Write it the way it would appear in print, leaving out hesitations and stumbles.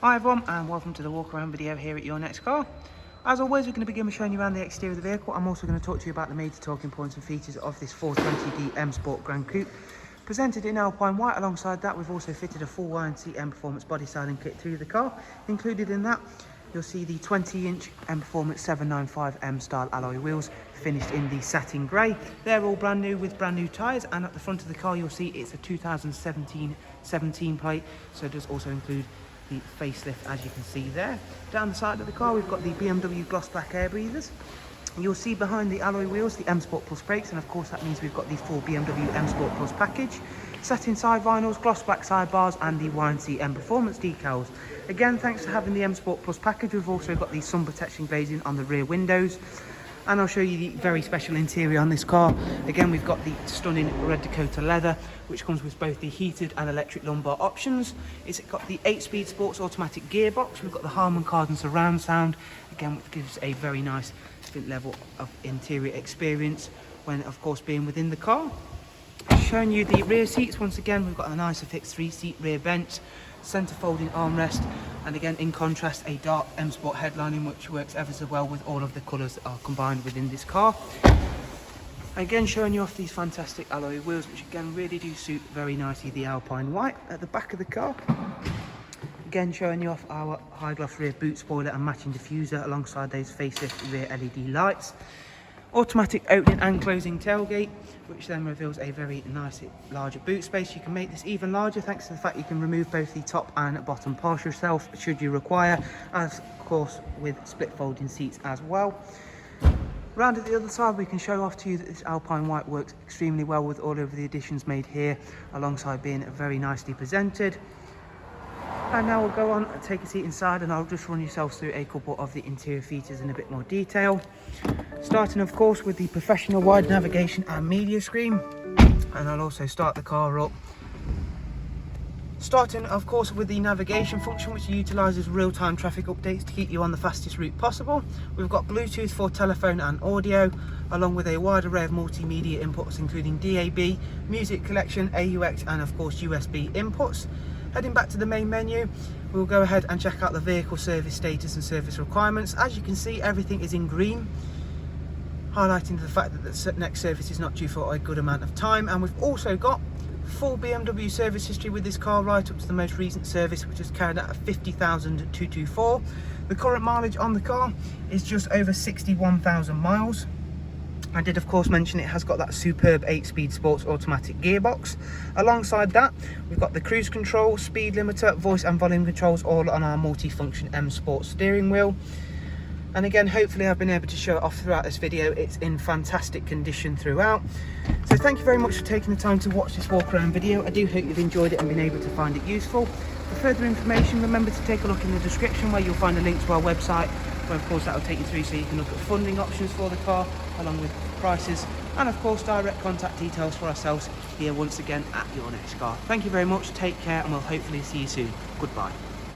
Hi everyone, and welcome to the walk around video here at Your Next Car. As always, we're going to begin with showing you around the exterior of the vehicle. I'm also going to talk to you about the major talking points and features of this 420D M Sport Gran Coupe. Presented in Alpine white. Alongside that, we've also fitted a full YNC Mperformance body styling kit to the car. Included in that, you'll see the 20-inch Mperformance 795M style alloy wheels, finished in the satin grey. They're all brand new with brand new tyres, and at the front of the car you'll see it's a 2017 plate, so it does also include the facelift, as you can see there. Down the side of the car we've got the BMW gloss black air breathers. You'll see behind the alloy wheels the M Sport Plus brakes, and of course that means we've got the full BMW M Sport Plus package. Satin side vinyls, gloss black sidebars, and the YNC Mperformance decals. Again, thanks to having the M Sport Plus package, we've also got the sun protection glazing on the rear windows. And I'll show you the very special interior on this car. Again, we've got the stunning red Dakota leather, which comes with both the heated and electric lumbar options. It's got the 8-speed sports automatic gearbox. We've got the Harman Kardon surround sound, again, which gives a very nice different level of interior experience when, of course, being within the car. Showing you the rear seats. Once again, we've got a nice fixed 3-seat rear bench, centre folding armrest, and again, in contrast, a dark M Sport headlining, which works ever so well with all of the colours that are combined within this car. Again, showing you off these fantastic alloy wheels, which again really do suit very nicely the Alpine white at the back of the car. Again, showing you off our high gloss rear boot spoiler and matching diffuser alongside those facelift rear LED lights. Automatic opening and closing tailgate, which then reveals a very nice larger boot space. You can make this even larger thanks to the fact you can remove both the top and bottom partial shelf should you require, as of course with split folding seats as well. Round at the other side, we can show off to you that this Alpine white works extremely well with all of the additions made here, alongside being very nicely presented. And now we'll go on and take a seat inside, and I'll just run yourselves through a couple of the interior features in a bit more detail. Starting of course with the professional wide navigation and media screen, and I'll also start the car up. Starting of course with the navigation function, which utilises real-time traffic updates to keep you on the fastest route possible. We've got Bluetooth for telephone and audio, along with a wide array of multimedia inputs including DAB, music collection, AUX, and of course USB inputs. Heading back to the main menu, we'll go ahead and check out the vehicle service status and service requirements. As you can see, everything is in green, highlighting the fact that the next service is not due for a good amount of time. And we've also got full BMW service history with this car, right up to the most recent service, which is carried out at 50,224. The current mileage on the car is just over 61,000 miles. I did of course mention it has got that superb 8-speed sports automatic gearbox. Alongside that, we've got the cruise control, speed limiter, voice and volume controls, all on our multi-function M Sport steering wheel. And again, hopefully I've been able to show it off throughout this video. It's in fantastic condition throughout. So thank you very much for taking the time to watch this walk around video. I do hope you've enjoyed it and been able to find it useful. For further information, remember to take a look in the description where you'll find a link to our website, where of course that will take you through so you can look at funding options for the car, along with prices, and of course direct contact details for ourselves here once again at Your Next Car. Thank you very much, take care, and we'll hopefully see you soon. Goodbye.